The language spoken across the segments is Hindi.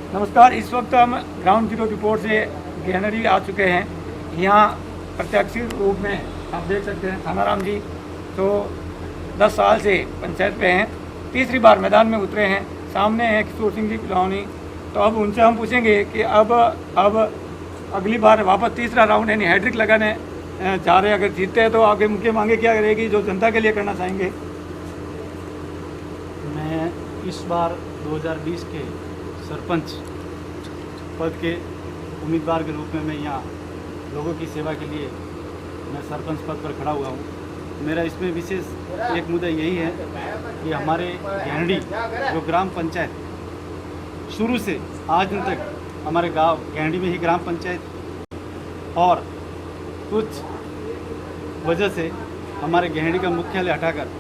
नमस्कार। इस वक्त हम ग्राउंड जीरो रिपोर्ट से गहनरी आ चुके हैं। यहाँ प्रत्यक्ष रूप में आप देख सकते हैं थानाराम जी तो 10 साल से पंचायत पे हैं, तीसरी बार मैदान में उतरे हैं। सामने हैं किशोर सिंह जी पिलौनी। तो अब उनसे हम पूछेंगे कि अब अगली बार वापस तीसरा राउंड यानी हैट्रिक लगाने जा रहे हैं। अगर जीतते हैं तो आगे मुख्य मांगे क्या रहेगी जो जनता के लिए करना चाहेंगे? मैं इस बार 2020 के सरपंच पद के उम्मीदवार के रूप में मैं यहाँ लोगों की सेवा के लिए मैं सरपंच पद पर खड़ा हुआ हूँ। मेरा इसमें विशेष एक मुद्दा यही है कि हमारे गहनडी जो ग्राम पंचायत शुरू से आज दिन तक हमारे गांव गहनडी में ही ग्राम पंचायत और कुछ वजह से हमारे गहनडी का मुख्यालय हटाकर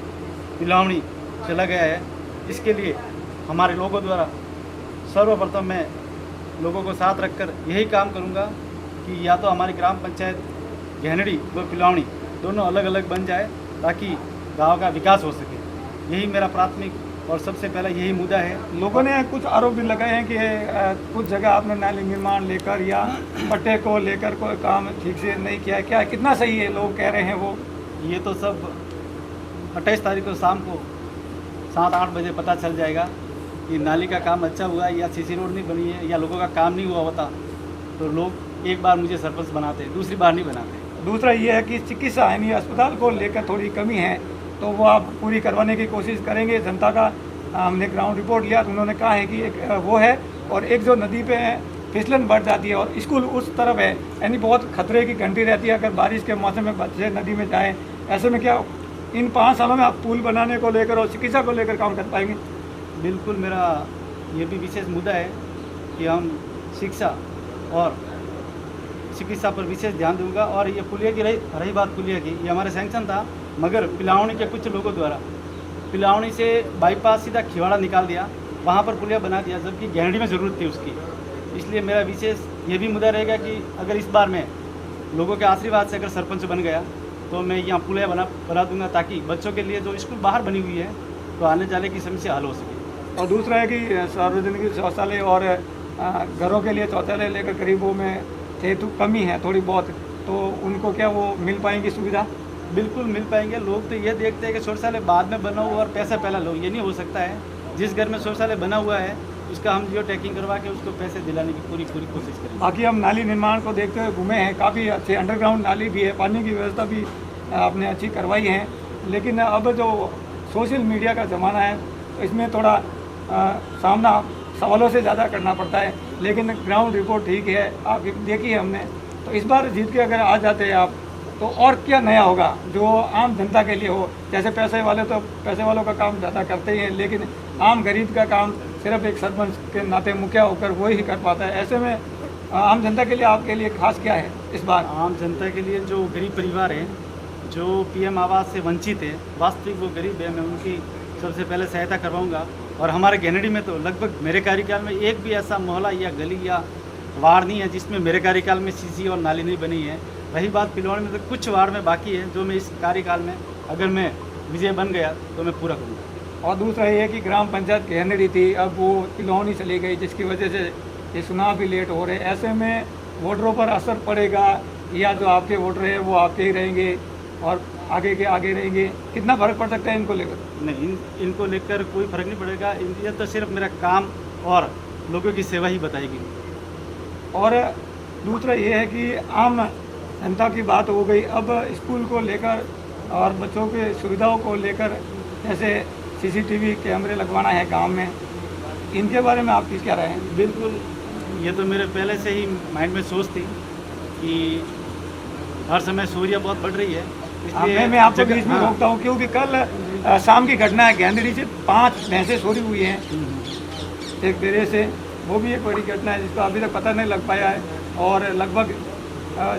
पिलौनी चला गया है। इसके लिए हमारे लोगों द्वारा सर्वप्रथम मैं लोगों को साथ रखकर यही काम करूंगा कि या तो हमारी ग्राम पंचायत गहनडी व पिलौनी दोनों अलग अलग बन जाए ताकि गांव का विकास हो सके। यही मेरा प्राथमिक और सबसे पहला यही मुद्दा है। लोगों ने कुछ आरोप भी लगाए हैं कि कुछ जगह आपने नाली निर्माण लेकर या पट्टे को लेकर कोई काम ठीक से नहीं किया है। क्या कितना सही है लोग कह रहे हैं वो? ये तो सब 28 तारीख को शाम को 7-8 बजे पता चल जाएगा कि नाली का काम अच्छा हुआ है या सीसी रोड नहीं बनी है या लोगों का काम नहीं हुआ होता तो लोग एक बार मुझे सरपंच बनाते, दूसरी बार नहीं बनाते। दूसरा ये है कि चिकित्सा यानी अस्पताल को लेकर थोड़ी कमी है तो वो आप पूरी करवाने की कोशिश करेंगे। जनता का हमने ग्राउंड रिपोर्ट लिया तो उन्होंने कहा है कि एक वो है और एक जो नदी पे फिसलन बढ़ जाती है और स्कूल उस तरफ है, यानी बहुत खतरे की घंटी रहती है अगर बारिश के मौसम में बच्चे नदी में जाएँ। ऐसे में क्या इन 5 सालों में आप पुल बनाने को लेकर और चिकित्सा को लेकर काम कर पाएंगे? बिल्कुल, मेरा ये भी विशेष मुद्दा है कि हम शिक्षा और चिकित्सा पर विशेष ध्यान दूंगा। और ये पुलिया की रही बात पुलिया की, ये हमारे सैंक्शन था मगर पिलौनी के कुछ लोगों द्वारा पिलौनी से बाईपास सीधा खिवाड़ा निकाल दिया, वहाँ पर पुलिया बना दिया जबकि गहनडी में ज़रूरत थी उसकी। इसलिए मेरा विशेष ये भी मुद्दा रहेगा कि अगर इस बार मैं लोगों के आशीर्वाद से अगर सरपंच बन गया तो मैं यहाँ पुलिया बना दूंगा ताकि बच्चों के लिए जो स्कूल बाहर बनी हुई है तो आने जाने की समस्या हल हो सके। और दूसरा है कि सार्वजनिक शौचालय और घरों के लिए शौचालय लेकर गरीबों में हेतु कमी है थोड़ी बहुत, तो उनको क्या वो मिल पाएंगी सुविधा? बिल्कुल मिल पाएंगे। लोग तो ये देखते हैं कि शौचालय बाद में बना हुआ और पैसा पहला लो, ये नहीं हो सकता है। जिस घर में शौचालय बना हुआ है उसका हम जियो टैगिंग करवा के उसको पैसे दिलाने की पूरी कोशिश करें। बाकी हम नाली निर्माण को देखते हुए घूमे हैं, काफ़ी अच्छे अंडरग्राउंड नाली भी है, पानी की व्यवस्था भी आपने अच्छी करवाई है। लेकिन अब जो सोशल मीडिया का ज़माना है तो इसमें थोड़ा सामना सवालों से ज़्यादा करना पड़ता है। लेकिन ग्राउंड रिपोर्ट ठीक है, आप देखी है हमने। तो इस बार जीत के अगर आ जाते हैं आप तो और क्या नया होगा जो आम जनता के लिए हो? जैसे पैसे वाले तो पैसे वालों का काम ज़्यादा करते ही हैं, लेकिन आम गरीब का काम सिर्फ एक सरपंच के नाते मुखिया होकर वो ही कर पाता है। ऐसे में आम जनता के लिए आपके लिए खास क्या है इस बार? आम जनता के लिए जो गरीब परिवार है, जो पीएम आवास से वंचित है, वास्तविक वो गरीब है, मैं उनकी सबसे पहले सहायता करवाऊँगा। और हमारे गहनडी में तो लगभग मेरे कार्यकाल में एक भी ऐसा मोहल्ला या गली या वार्ड नहीं है जिसमें मेरे कार्यकाल में सीसी और नाली नहीं बनी है। रही बात पिलौनी में, तो कुछ वार्ड में बाकी है जो मैं इस कार्यकाल में अगर मैं विजय बन गया तो मैं पूरा करूँगा। और दूसरा ये है कि ग्राम पंचायत गहनडी थी, अब वो पिलौनी चली गई जिसकी वजह से ये चुनाव भी लेट हो रहे। ऐसे में वोटरों पर असर पड़ेगा या जो आपके वोटर हैं वो आपके ही रहेंगे और आगे के आगे रहेंगे? कितना फर्क पड़ सकता है इनको लेकर? नहीं, इनको लेकर कोई फर्क नहीं पड़ेगा। ये तो सिर्फ मेरा काम और लोगों की सेवा ही बताएगी। और दूसरा ये है कि आम जनता की बात हो गई, अब स्कूल को लेकर और बच्चों के सुविधाओं को लेकर जैसे सीसीटीवी कैमरे लगवाना है गांव में, इनके बारे में आपकी क्या राय है? बिल्कुल, ये तो मेरे पहले से ही माइंड में सोच थी कि हर समय सूर्य बहुत बढ़ रही है, इसलिए मैं आपको बीच में रोकता हूँ क्योंकि कल शाम की घटना है, गहनडी से 5 भैंसें चोरी हुई हैं एक बेरे से। वो भी एक बड़ी घटना है जिसका अभी तक पता नहीं लग पाया है। और लगभग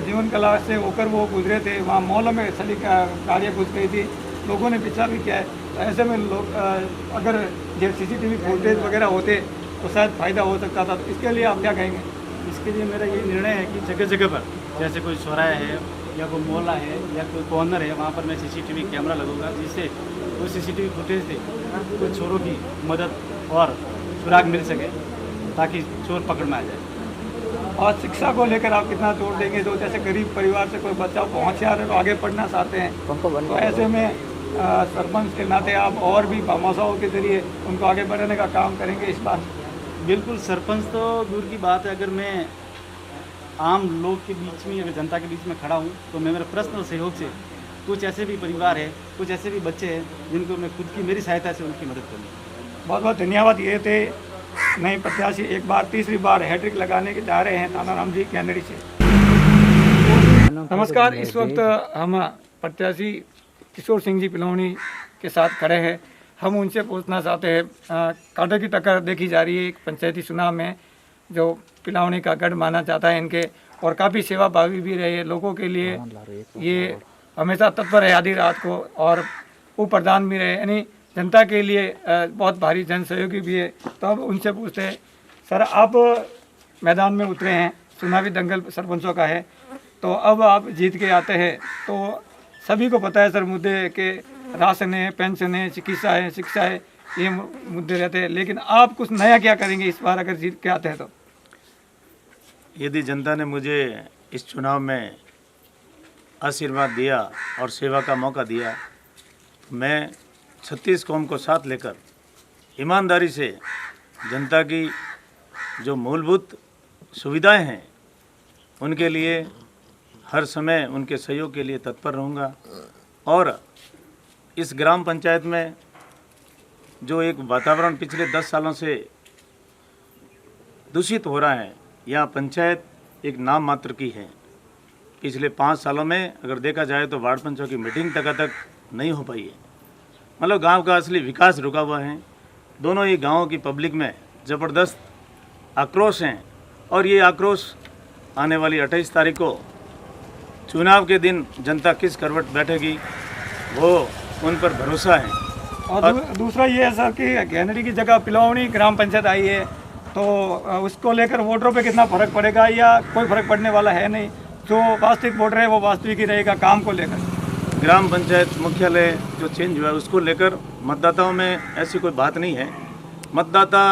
जीवन कला से होकर वो गुजरे थे, वहाँ मॉल में सली गाड़ियाँ घुस गई थी, लोगों ने पीछा भी किया है। तो ऐसे में लोग अगर जब सीसीटीवी फुटेज वगैरह होते तो शायद फ़ायदा हो सकता था। तो इसके लिए आप क्या कहेंगे? इसके लिए मेरा ये निर्णय है कि जगह जगह पर जैसे कोई चौराहा है या कोई मोहल्ला है या कोई कॉर्नर है, वहाँ पर मैं सीसीटीवी कैमरा लगूंगा जिससे कोई सीसीटीवी फुटेज से कोई चोरों की मदद और सुराग मिल सके। ताकि चोर पकड़ में आ जाए। और शिक्षा को लेकर आप कितना जोर देंगे? जो जैसे गरीब परिवार से कोई बच्चा पहुँच तो आगे पढ़ना चाहते हैं, तो ऐसे में सरपंच के नाते आप और भी भामाशाहों के जरिए उनको आगे बढ़ाने का काम करेंगे इस बार? बिल्कुल, सरपंच तो दूर की बात है, अगर मैं आम लोग के बीच में, अगर जनता के बीच में खड़ा हूँ तो मैं मेरे पर्सनल सहयोग से कुछ ऐसे भी परिवार है, कुछ ऐसे भी बच्चे हैं जिनको मैं खुद की मेरी सहायता से उनकी मदद करूँ। बहुत बहुत धन्यवाद। ये थे नए प्रत्याशी, एक बार तीसरी बार हैट्रिक लगाने के जा रहे हैं तानाराम जी कैनेडी से। नमस्कार, इस वक्त हम प्रत्याशी किशोर सिंह जी पिलौनी के साथ खड़े हैं। हम उनसे पूछना चाहते हैं, कांटे की टक्कर देखी जा रही है एक पंचायती चुनाव में, जो पिलौनी का गढ़ माना जाता है इनके, और काफ़ी सेवाभावी भी रहे लोगों के लिए। ये हमेशा तत्पर है आधी रात को, और उप प्रधान भी रहे, यानी जनता के लिए बहुत भारी जन सहयोगी भी है। तो अब उनसे पूछते हैं, सर आप मैदान में उतरे हैं, चुनावी दंगल सरपंचों का है, तो अब आप जीत के आते हैं तो सभी को पता है सर मुद्दे के राशन है, पेंशन है, चिकित्सा है, शिक्षा है, ये मुद्दे रहते हैं, लेकिन आप कुछ नया क्या करेंगे इस बार अगर जीत के आते हैं तो? यदि जनता ने मुझे इस चुनाव में आशीर्वाद दिया और सेवा का मौका दिया, तो मैं 36 कौम को साथ लेकर ईमानदारी से जनता की जो मूलभूत सुविधाएं हैं उनके लिए हर समय उनके सहयोग के लिए तत्पर रहूँगा। और इस ग्राम पंचायत में जो एक वातावरण पिछले 10 सालों से दूषित हो रहा है, यह पंचायत एक नाम मात्र की है। पिछले 5 सालों में अगर देखा जाए तो वार्ड पंचों की मीटिंग तक नहीं हो पाई है। मतलब गांव का असली विकास रुका हुआ है। दोनों ही गांवों की पब्लिक में ज़बरदस्त आक्रोश हैं, और ये आक्रोश आने वाली 28 तारीख को चुनाव के दिन जनता किस करवट बैठेगी वो उन पर भरोसा है। और दूसरा ये है सर कि कैनेडी की जगह पिलौनी ग्राम पंचायत आई है, तो उसको लेकर वोटरों पे कितना फर्क पड़ेगा या कोई फर्क पड़ने वाला है नहीं? जो वास्तविक वोटर है वो वास्तविक ही रहेगा काम को लेकर। ग्राम पंचायत मुख्यालय जो चेंज हुआ है उसको लेकर मतदाताओं में ऐसी कोई बात नहीं है। मतदाता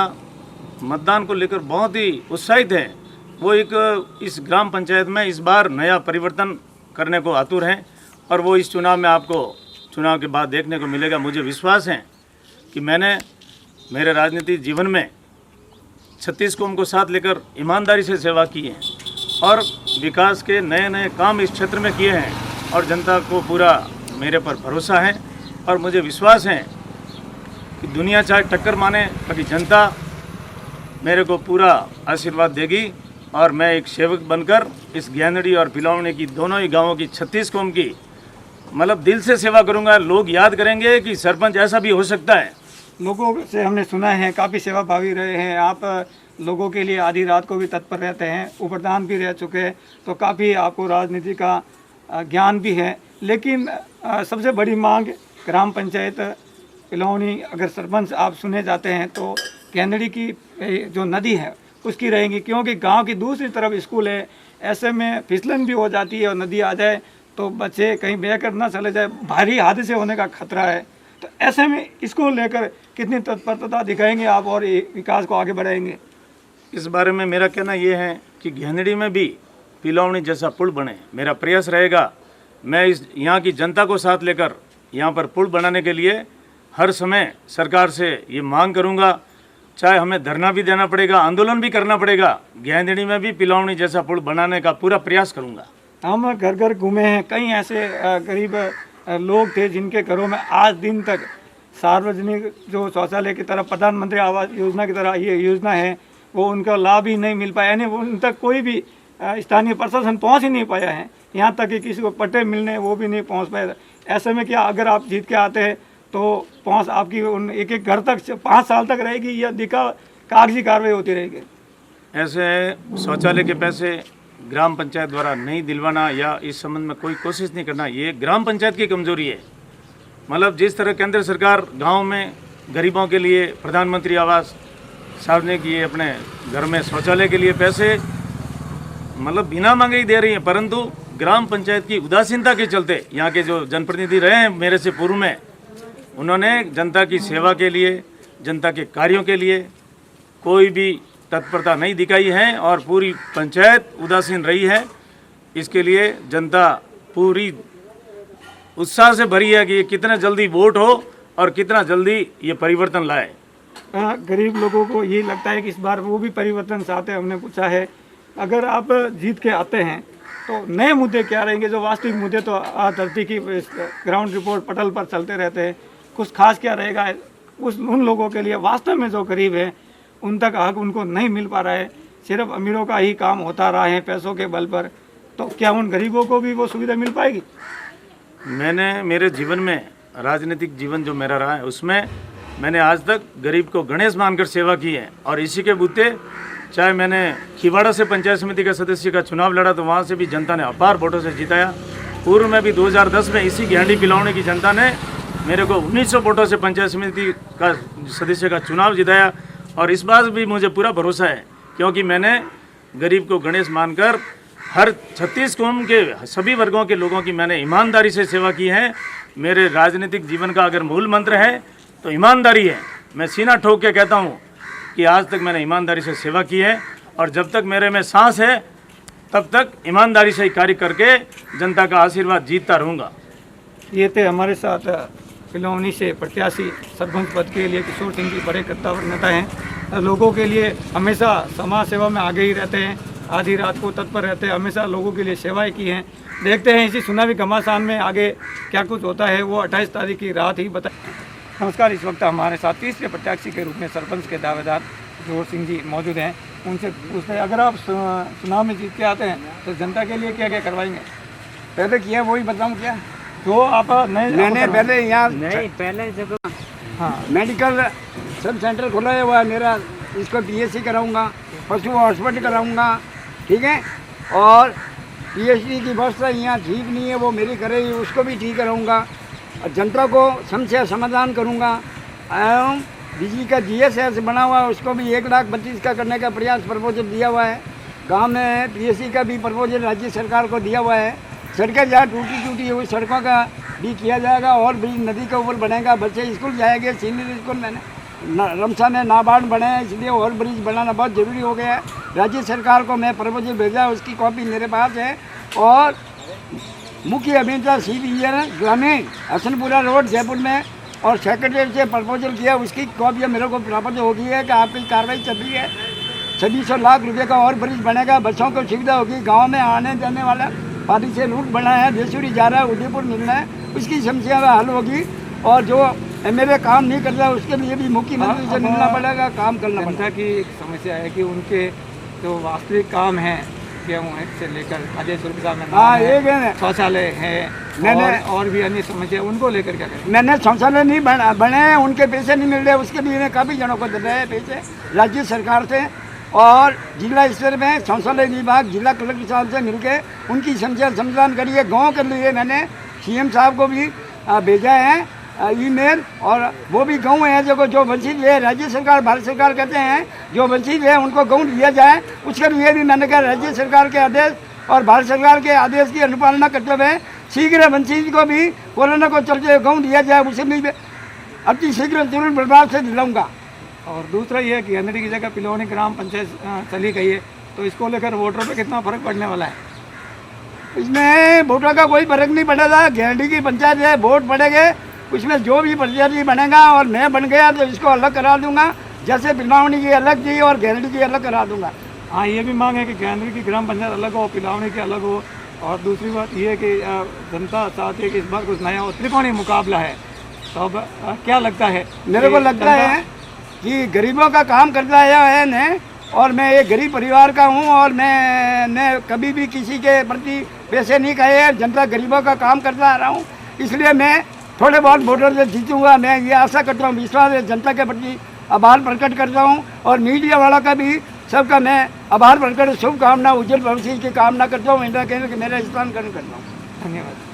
मतदान को लेकर बहुत ही उत्साहित हैं। वो एक इस ग्राम पंचायत में इस बार नया परिवर्तन करने को आतुर हैं, और वो इस चुनाव में आपको चुनाव के बाद देखने को मिलेगा। मुझे विश्वास है कि मैंने मेरे राजनीतिक जीवन में 36 कौम को साथ लेकर ईमानदारी से सेवा की है, और विकास के नए नए काम इस क्षेत्र में किए हैं, और जनता को पूरा मेरे पर भरोसा है। और मुझे विश्वास है कि दुनिया चाहे टक्कर माने, बाकी जनता मेरे को पूरा आशीर्वाद देगी, और मैं एक सेवक बनकर इस ज्ञानड़ी और पिलौनी की दोनों ही गांवों की 36 कौम की मतलब दिल से सेवा करूंगा। लोग याद करेंगे कि सरपंच ऐसा भी हो सकता है। लोगों से हमने सुना है काफ़ी सेवाभावी रहे हैं आप, लोगों के लिए आधी रात को भी तत्पर रहते हैं, उप प्रधान भी रह चुके हैं, तो काफ़ी आपको राजनीति का ज्ञान भी है। लेकिन सबसे बड़ी मांग ग्राम पंचायत पिलौनी अगर सरपंच आप सुने जाते हैं तो कैनेडी की जो नदी है उसकी रहेंगी, क्योंकि गांव की दूसरी तरफ स्कूल है। ऐसे में फिसलन भी हो जाती है और नदी आ जाए तो बच्चे कहीं बहकर ना चले जाए, भारी हादसे होने का खतरा है। तो ऐसे में इसको लेकर कितनी तत्परता दिखाएंगे आप और विकास को आगे बढ़ाएंगे? इस बारे में मेरा कहना ये है कि घेनड़ी में भी पिलौनी जैसा पुल बने, मेरा प्रयास रहेगा। मैं इस यहाँ की जनता को साथ लेकर यहाँ पर पुल बनाने के लिए हर समय सरकार से ये मांग करूँगा, चाहे हमें धरना भी देना पड़ेगा, आंदोलन भी करना पड़ेगा, घेनड़ी में भी पिलौनी जैसा पुल बनाने का पूरा प्रयास करूँगा। हम घर घर घूमे हैं, कई ऐसे गरीब लोग थे जिनके घरों में आज दिन तक सार्वजनिक जो शौचालय की तरह प्रधानमंत्री आवास योजना की तरह ये योजना है वो उनका लाभ ही नहीं मिल पाया, यानी उन तक कोई भी स्थानीय प्रशासन पहुंच ही नहीं पाया है। यहाँ तक कि किसी को पट्टे मिलने वो भी नहीं पहुंच पाए। ऐसे में क्या अगर आप जीत के आते हैं तो पहुंच आपकी उन एक एक घर तक 5 साल तक रहेगी या कागजी कार्रवाई होती रहेगी? ऐसे शौचालय के पैसे ग्राम पंचायत द्वारा नहीं दिलवाना या इस संबंध में कोई कोशिश नहीं करना, ये ग्राम पंचायत की कमजोरी है। मतलब जिस तरह केंद्र सरकार गांव में गरीबों के लिए प्रधानमंत्री आवास सार्वजनिक ये अपने घर में शौचालय के लिए पैसे मतलब बिना मांगे ही दे रही है, परंतु ग्राम पंचायत की उदासीनता के चलते यहाँ के जो जनप्रतिनिधि रहे हैं मेरे से पूर्व में, उन्होंने जनता की सेवा के लिए, जनता के कार्यों के लिए कोई भी तत्परता नहीं दिखाई है और पूरी पंचायत उदासीन रही है। इसके लिए जनता पूरी उत्साह से भरी है कि ये कितना जल्दी वोट हो और कितना जल्दी ये परिवर्तन लाए। गरीब लोगों को यही लगता है कि इस बार वो भी परिवर्तन चाहते हैं। हमने पूछा है, अगर आप जीत के आते हैं तो नए मुद्दे क्या रहेंगे? जो वास्तविक मुद्दे तो धरती की ग्राउंड रिपोर्ट पटल पर चलते रहते हैं, कुछ खास क्या रहेगा उन लोगों के लिए वास्तव में जो गरीब है उन तक हक उनको नहीं मिल पा रहा है, सिर्फ अमीरों का ही काम होता रहा है पैसों के बल पर, तो क्या उन गरीबों को भी वो सुविधा मिल पाएगी? मैंने मेरे जीवन में राजनीतिक जीवन जो मेरा रहा है उसमें मैंने आज तक गरीब को गणेश मानकर सेवा की है और इसी के बूते चाहे मैंने खिवाड़ा से पंचायत समिति का सदस्य का चुनाव लड़ा तो वहाँ से भी जनता ने अपार वोटों से जिताया। पूर्व में भी 2010 में इसी गेंडी पिलावने की जनता ने मेरे को 1900 वोटों से पंचायत समिति का सदस्य का चुनाव जिताया और इस बार भी मुझे पूरा भरोसा है क्योंकि मैंने गरीब को गणेश मानकर हर 36 कौम के सभी वर्गों के लोगों की मैंने ईमानदारी से सेवा की है। मेरे राजनीतिक जीवन का अगर मूल मंत्र है तो ईमानदारी है। मैं सीना ठोक के कहता हूँ कि आज तक मैंने ईमानदारी से सेवा की है और जब तक मेरे में सांस है तब तक ईमानदारी से ही कार्य करके जनता का आशीर्वाद जीतता रहूँगा। ये थे हमारे साथ पिलौनी से प्रत्याशी सरपंच पद के लिए किशोर सिंह जी बड़े कर्तव्य नेता हैं। लोगों के लिए हमेशा समाज सेवा में आगे ही रहते हैं, आधी रात को तत्पर रहते हैं, हमेशा लोगों के लिए सेवाएं की हैं। देखते हैं इसी चुनावी घमासान में आगे क्या कुछ होता है, वो 28 तारीख की रात ही बता। नमस्कार, इस वक्त हमारे साथ तीसरे प्रत्याशी के रूप में सरपंच के दावेदार किशोर सिंह जी मौजूद हैं। उनसे पूछते हैं, अगर आप चुनाव में जीत के आते हैं तो जनता के लिए क्या क्या करवाएंगे? पहले किया वही बताऊँ क्या? तो आप मैंने पहले यहाँ नहीं, पहले जगह हाँ मेडिकल सब सेंटर खोला हुआ है मेरा, इसको पीएचसी कराऊंगा, पशु हॉस्पिटल कराऊंगा, ठीक है। और पीएचडी की व्यवस्था यहाँ ठीक नहीं है, वो मेरी करेगी, उसको भी ठीक कराऊंगा। और जनता को समस्या समाधान करूंगा। एवं बिजली का GSS बना हुआ है, उसको भी 1,32,000 का करने का प्रयास प्रपोजल दिया हुआ है। गांव में पीएचसी का भी प्रपोजल राज्य सरकार को दिया हुआ है। सड़कें जहाँ टूटी हुई सड़कों का भी किया जाएगा और ब्रिज नदी के ऊपर बनेगा, बच्चे स्कूल जाएंगे। सीनियर स्कूल मैंने रमसा में नाबार्ड बने हैं, इसलिए और ब्रिज बनाना बहुत ज़रूरी हो गया है। राज्य सरकार को मैं प्रपोजल भेजा, उसकी कॉपी मेरे पास है। और मुख्य अभियंता CBN ग्रामीण हसनपुरा रोड जयपुर में और सेक्रेटरी से प्रपोजल किया, उसकी कॉपी मेरे को प्राप्त हो गई है कि आपकी कार्रवाई चल रही है। 2600 लाख रुपये का और ब्रिज बनेगा, बच्चों को सुविधा होगी। गाँव में आने जाने वाला पानी से लूट बना है, बेसुरी जा रहा है, उदयपुर मिलना है, उसकी समस्या का हल होगी। और जो MLA काम नहीं कर रहा है उसके लिए भी मुख्यमंत्री से मिलना पड़ेगा, काम करना पड़ेगा। जनता की एक समस्या है कि उनके जो वास्तविक काम है गेहूँ से लेकर खाद्य सुरक्षा में हाँ, एक है शौचालय है मैंने और भी अन्य समस्या, उनको लेकर क्या करें? मैंने शौचालय नहीं बने हैं, उनके पैसे नहीं मिल रहे, उसके लिए काफ़ी जनों को दे रहे हैं पैसे राज्य सरकार से। और जिला स्तर में शौचालय विभाग जिला कलेक्टर साहब से मिलकर उनकी समस्या समाधान करिए। गाँव के लिए मैंने CM साहब को भी भेजा है ईमेल, और वो भी गाँव है जो वंचित है। राज्य सरकार भारत सरकार कहते हैं जो वंचित है उनको गाँव दिया जाए, उसके लिए भी मैंने कहा राज्य सरकार के आदेश और भारत सरकार के आदेश की अनुपालना करते हुए शीघ्र वंचित को भी कोरोना को चलते गाँव दिया जाए, उसे भी अति शीघ्र तुरंत प्रभाव से दिलाऊंगा। और दूसरा ये है कि गेंदड़ी की जगह पिलौनी ग्राम पंचायत चली गई है, तो इसको लेकर वोटरों पे कितना फर्क पड़ने वाला है? इसमें वोटों का कोई फर्क नहीं पड़ेगा। गेंडी की पंचायत है, वोट पड़ेंगे, उसमें जो भी प्रत्याशी बनेगा और मैं बन गया तो इसको अलग करा दूंगा, जैसे पिलौनी की अलग थी और गेंडी की अलग करा दूंगा। हाँ, ये भी मांग है कि गेंदड़ी की ग्राम पंचायत अलग हो, पिलौनी की अलग हो। और दूसरी बात ये है कि जनता चाहती है कि इस बार कुछ नया हो, त्रिकोणीय मुकाबला है। तो अब क्या लगता है? मेरे को लगता है कि गरीबों का काम करता है ने, और मैं एक गरीब परिवार का हूँ और मैंने कभी भी किसी के प्रति पैसे नहीं खाए, जनता गरीबों का काम करता आ रहा हूँ, इसलिए मैं थोड़े बहुत वोटर से जीतूंगा। मैं ये आशा करता हूँ, विश्वास है, जनता के प्रति आभार प्रकट करता हूँ। और मीडिया वाला का भी सबका मैं आभार प्रकट, शुभकामना, उज्जवल भविष्य की कामना करता हूँ। इंडिया केंद्र के मेरा स्थान ग्रहण करता हूँ। धन्यवाद।